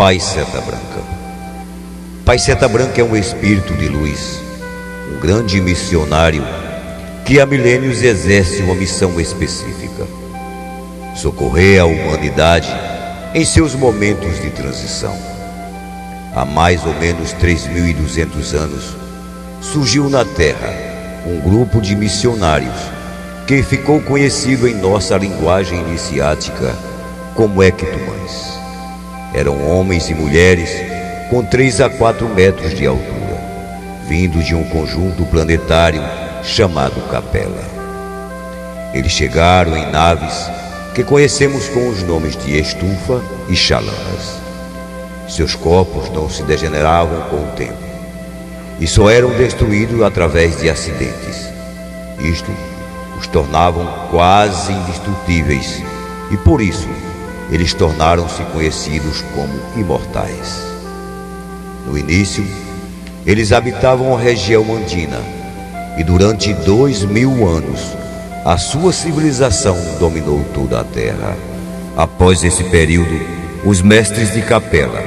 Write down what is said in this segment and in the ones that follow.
Pai Seta Branca. Pai Seta Branca é um espírito de luz, um grande missionário que há milênios exerce uma missão específica: socorrer a humanidade em seus momentos de transição. Há mais ou menos 3.200 anos, surgiu na Terra um grupo de missionários que ficou conhecido em nossa linguagem iniciática como Equitumães. Eram homens e mulheres com 3 a 4 metros de altura, vindo de um conjunto planetário chamado Capela. Eles chegaram em naves que conhecemos com os nomes de Estufa e Chalanas. Seus corpos não se degeneravam com o tempo e só eram destruídos através de acidentes. Isto os tornavam quase indestrutíveis e por isso eles tornaram-se conhecidos como imortais. No início, eles habitavam a região andina e durante 2.000 anos a sua civilização dominou toda a Terra. Após esse período, os mestres de Capela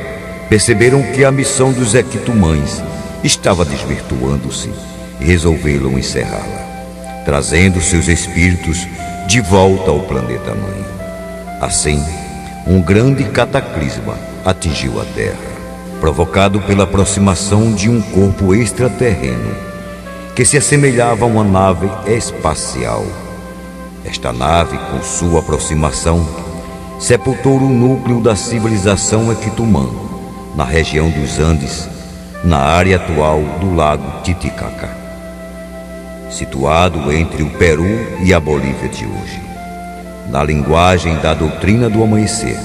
perceberam que a missão dos Equitumães estava desvirtuando-se e resolveram encerrá-la, trazendo seus espíritos de volta ao planeta Mãe. Assim, um grande cataclisma atingiu a Terra, provocado pela aproximação de um corpo extraterreno que se assemelhava a uma nave espacial. Esta nave, com sua aproximação, sepultou o núcleo da civilização Equitumã, na região dos Andes, na área atual do lago Titicaca, situado entre o Peru e a Bolívia de hoje. Na linguagem da doutrina do amanhecer,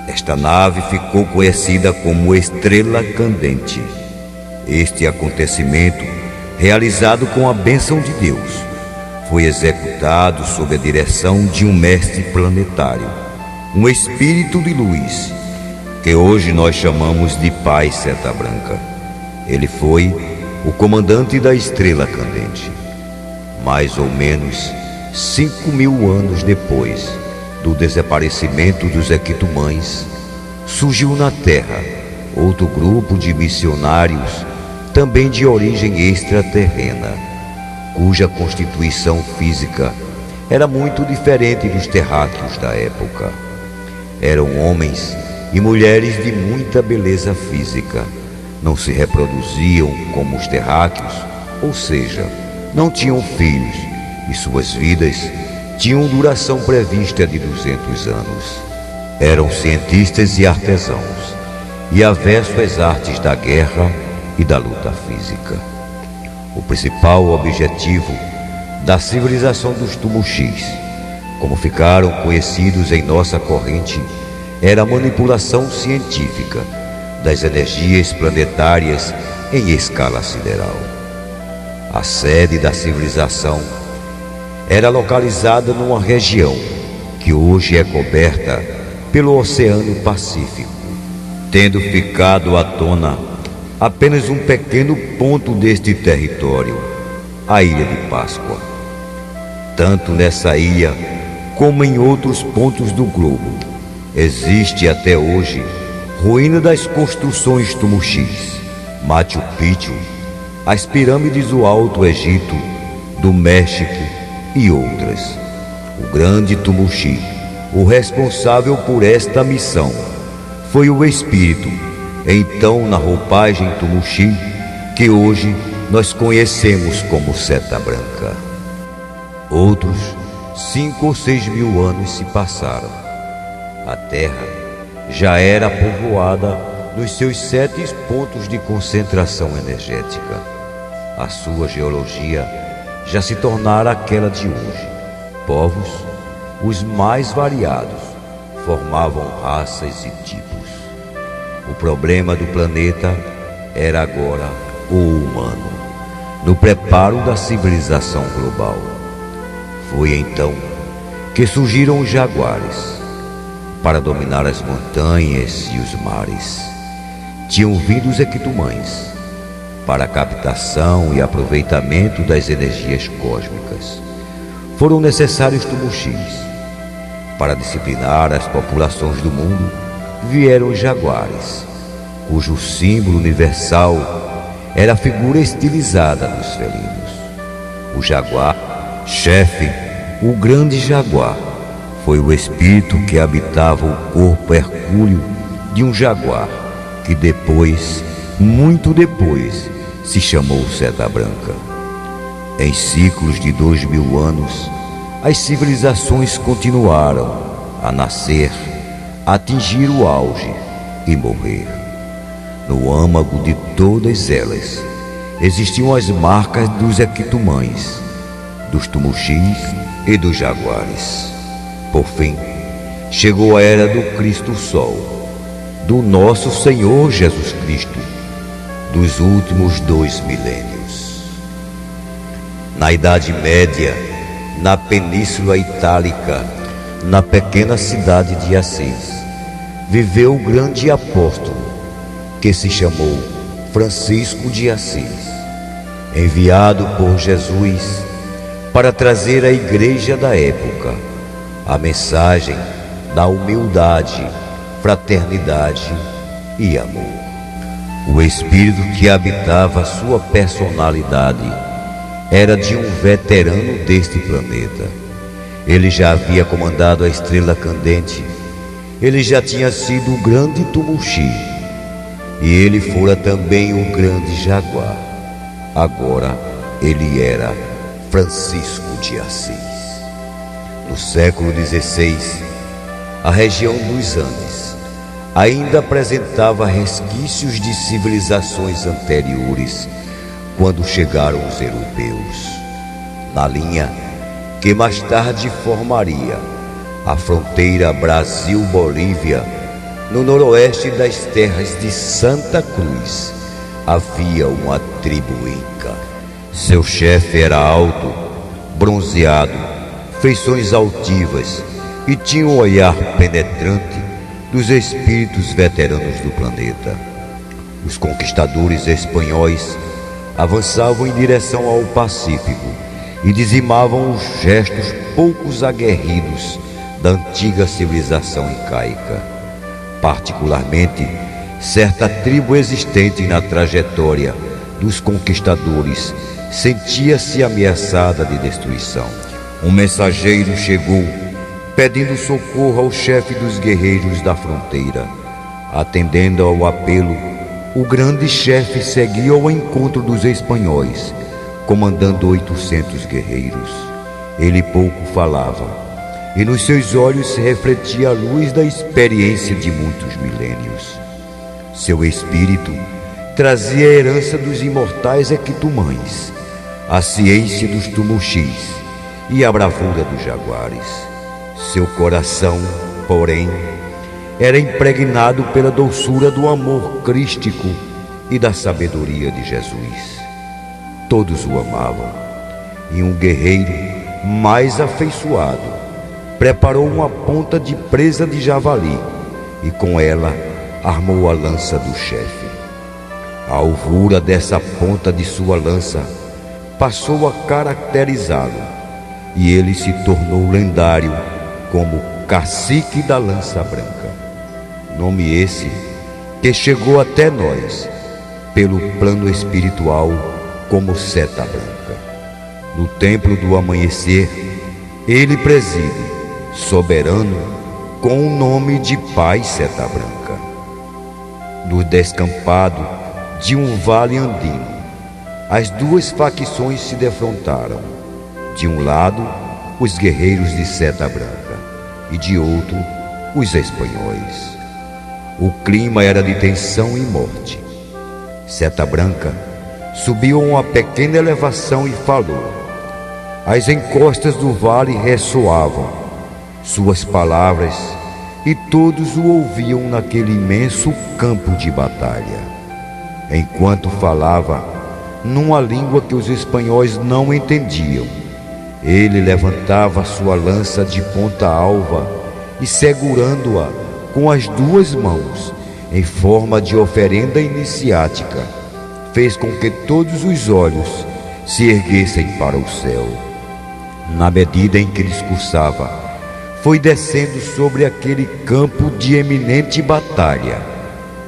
esta nave ficou conhecida como Estrela Candente. Este acontecimento, realizado com a bênção de Deus, foi executado sob a direção de um mestre planetário, um espírito de luz, que hoje nós chamamos de Pai Seta Branca. Ele foi o comandante da Estrela Candente. Mais ou menos 5.000 anos depois do desaparecimento dos Equitumães, surgiu na Terra outro grupo de missionários, também de origem extraterrena, cuja constituição física era muito diferente dos terráqueos da época. Eram homens e mulheres de muita beleza física, não se reproduziam como os terráqueos, ou seja, não tinham filhos, e suas vidas tinham duração prevista de 200 anos. Eram cientistas e artesãos, e avessos às artes da guerra e da luta física. O principal objetivo da civilização dos Tumuxis, como ficaram conhecidos em nossa corrente, era a manipulação científica das energias planetárias em escala sideral. A sede da civilização era localizada numa região que hoje é coberta pelo Oceano Pacífico, tendo ficado à tona apenas um pequeno ponto deste território, a Ilha de Páscoa. Tanto nessa ilha como em outros pontos do globo, existe até hoje ruína das construções Tumuxis, Machu Picchu, as pirâmides do Alto Egito, do México e outras. O grande Tumuxi, o responsável por esta missão, foi o espírito, então na roupagem Tumuxi, que hoje nós conhecemos como Seta Branca. Outros 5 ou 6 mil anos se passaram. A Terra já era povoada nos seus 7 pontos de concentração energética. A sua geologia já se tornara aquela de hoje. Povos, os mais variados, formavam raças e tipos. O problema do planeta era agora o humano, no preparo da civilização global. Foi então que surgiram os jaguares para dominar as montanhas e os mares. Tinham vindo os Equitumães para a captação e aproveitamento das energias cósmicas. Foram necessários Tumuxis para disciplinar as populações do mundo vieram os jaguares, cujo símbolo universal era a figura estilizada dos felinos. O jaguar, chefe, o grande jaguar, foi o espírito que habitava o corpo hercúleo de um jaguar, que depois, muito depois, se chamou Seta Branca. Em ciclos de 2000 anos, as civilizações continuaram a nascer, a atingir o auge e morrer. No âmago de todas elas existiam as marcas dos equitumães, dos tumuxis e dos jaguares. Por fim, chegou a era do Cristo Sol, do nosso Senhor Jesus Cristo, dos últimos 2 milênios. Na Idade Média, na Península Itálica, na pequena cidade de Assis, viveu o grande apóstolo, que se chamou Francisco de Assis, enviado por Jesus para trazer à igreja da época a mensagem da humildade, fraternidade e amor. O espírito que habitava sua personalidade era de um veterano deste planeta. Ele já havia comandado a estrela candente, ele já tinha sido o grande Tumuxi, e ele fora também o grande jaguar. Agora ele era Francisco de Assis. No século XVI, a região dos Andes ainda apresentava resquícios de civilizações anteriores quando chegaram os europeus, na linha que mais tarde formaria a fronteira Brasil-Bolívia. No noroeste das terras de Santa Cruz havia uma tribo inca. Seu chefe era alto, bronzeado, feições altivas e tinha um olhar penetrante dos espíritos veteranos do planeta. Os conquistadores espanhóis avançavam em direção ao Pacífico e dizimavam os gestos poucos aguerridos da antiga civilização incaica. Particularmente, certa tribo existente na trajetória dos conquistadores sentia-se ameaçada de destruição. Um mensageiro chegou pedindo socorro ao chefe dos guerreiros da fronteira. Atendendo ao apelo, o grande chefe seguia ao encontro dos espanhóis, comandando 800 guerreiros. Ele pouco falava, e nos seus olhos se refletia a luz da experiência de muitos milênios. Seu espírito trazia a herança dos imortais equitumães, a ciência dos tumuxis e a bravura dos jaguares. Seu coração, porém, era impregnado pela doçura do amor crístico e da sabedoria de Jesus. Todos o amavam, e um guerreiro mais afeiçoado preparou uma ponta de presa de javali e com ela armou a lança do chefe. A alvura dessa ponta de sua lança passou a caracterizá-lo, e ele se tornou lendário como Cacique da Lança Branca. Nome esse que chegou até nós pelo plano espiritual como Seta Branca. No templo do amanhecer, ele preside, soberano, com o nome de Pai Seta Branca. No descampado de um vale andino, as duas facções se defrontaram. De um lado, os guerreiros de Seta Branca, e de outro, os espanhóis. O clima era de tensão e morte. Seta Branca subiu a uma pequena elevação e falou. As encostas do vale ressoavam suas palavras, e todos o ouviam naquele imenso campo de batalha. Enquanto falava, numa língua que os espanhóis não entendiam, ele levantava sua lança de ponta alva e, segurando-a com as duas mãos, em forma de oferenda iniciática, fez com que todos os olhos se erguessem para o céu. Na medida em que discursava, foi descendo sobre aquele campo de eminente batalha,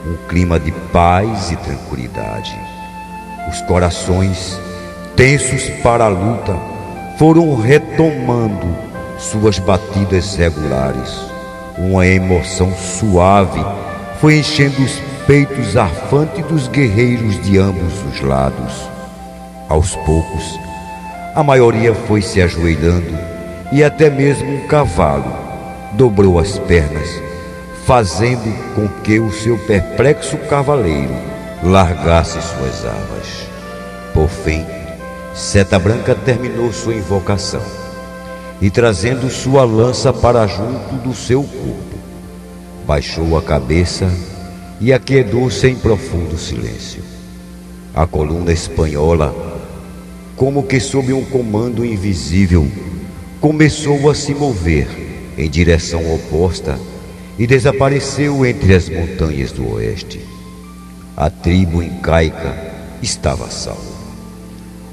um clima de paz e tranquilidade. Os corações, tensos para a luta, foram retomando suas batidas regulares. Uma emoção suave foi enchendo os peitos arfantes dos guerreiros de ambos os lados. Aos poucos, a maioria foi se ajoelhando e até mesmo um cavalo dobrou as pernas, fazendo com que o seu perplexo cavaleiro largasse suas armas. Por fim, Seta Branca terminou sua invocação e, trazendo sua lança para junto do seu corpo, baixou a cabeça e aquedou-se em profundo silêncio. A coluna espanhola, como que sob um comando invisível, começou a se mover em direção oposta e desapareceu entre as montanhas do oeste. A tribo incaica estava salva.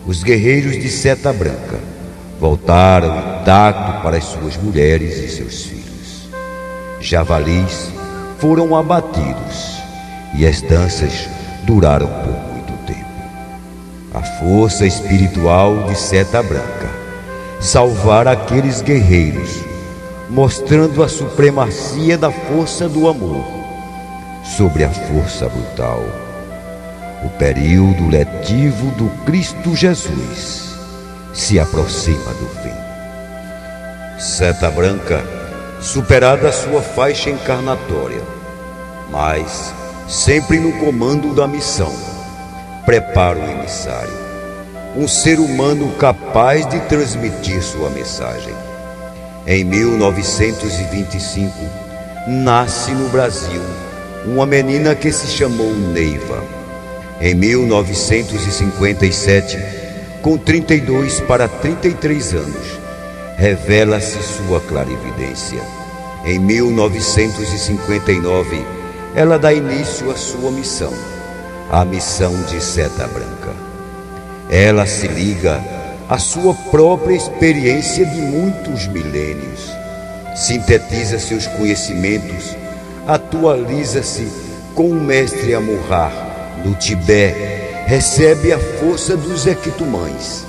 Os guerreiros de Seta Branca voltaram intactos para as suas mulheres e seus filhos. Javalis foram abatidos e as danças duraram por muito tempo. A força espiritual de Seta Branca salvar aqueles guerreiros, mostrando a supremacia da força do amor sobre a força brutal. O período letivo do Cristo Jesus se aproxima do fim. Seta Branca, superada a sua faixa encarnatória, mas sempre no comando da missão, prepara o emissário, um ser humano capaz de transmitir sua mensagem. Em 1925, nasce no Brasil uma menina que se chamou Neiva. Em 1957, com 32 para 33 anos, revela-se sua clarividência. Em 1959, ela dá início à sua missão, a missão de Seta Branca. Ela se liga à sua própria experiência de muitos milênios, sintetiza seus conhecimentos, atualiza-se com o mestre Amurá no Tibete, recebe a força dos Equitumães,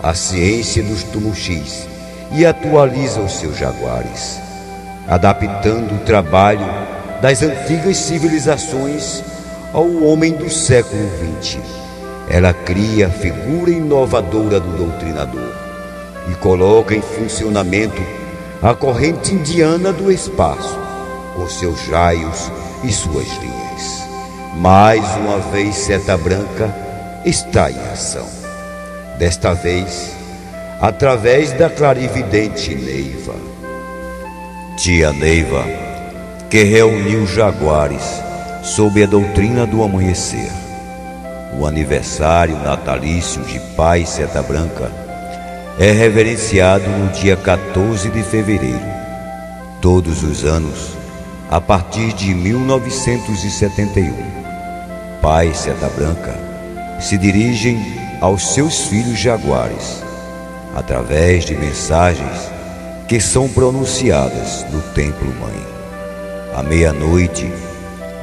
a ciência dos Tumuxis e atualiza os seus jaguares, adaptando o trabalho das antigas civilizações ao homem do século XX. Ela cria a figura inovadora do doutrinador e coloca em funcionamento a corrente indiana do espaço, com seus raios e suas linhas. Mais uma vez, Seta Branca está em ação. Desta vez, através da clarividente Neiva. Tia Neiva, que reuniu jaguares sob a doutrina do amanhecer. O aniversário natalício de Pai Seta Branca é reverenciado no dia 14 de fevereiro, todos os anos, a partir de 1971. Pai Seta Branca se dirigem aos seus filhos jaguares, através de mensagens que são pronunciadas no Templo Mãe. À meia-noite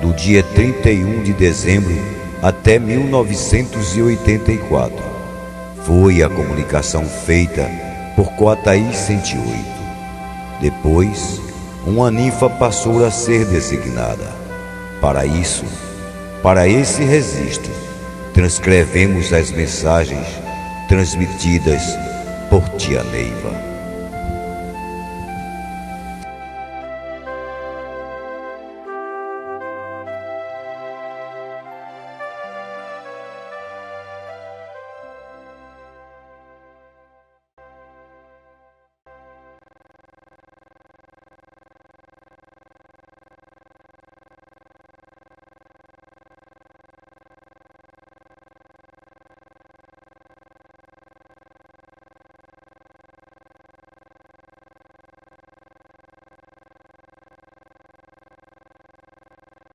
do dia 31 de dezembro até 1984, foi a comunicação feita por Coataí 108. Depois, uma ninfa passou a ser designada. Para isso, para esse registro, transcrevemos as mensagens transmitidas por Tia Neiva.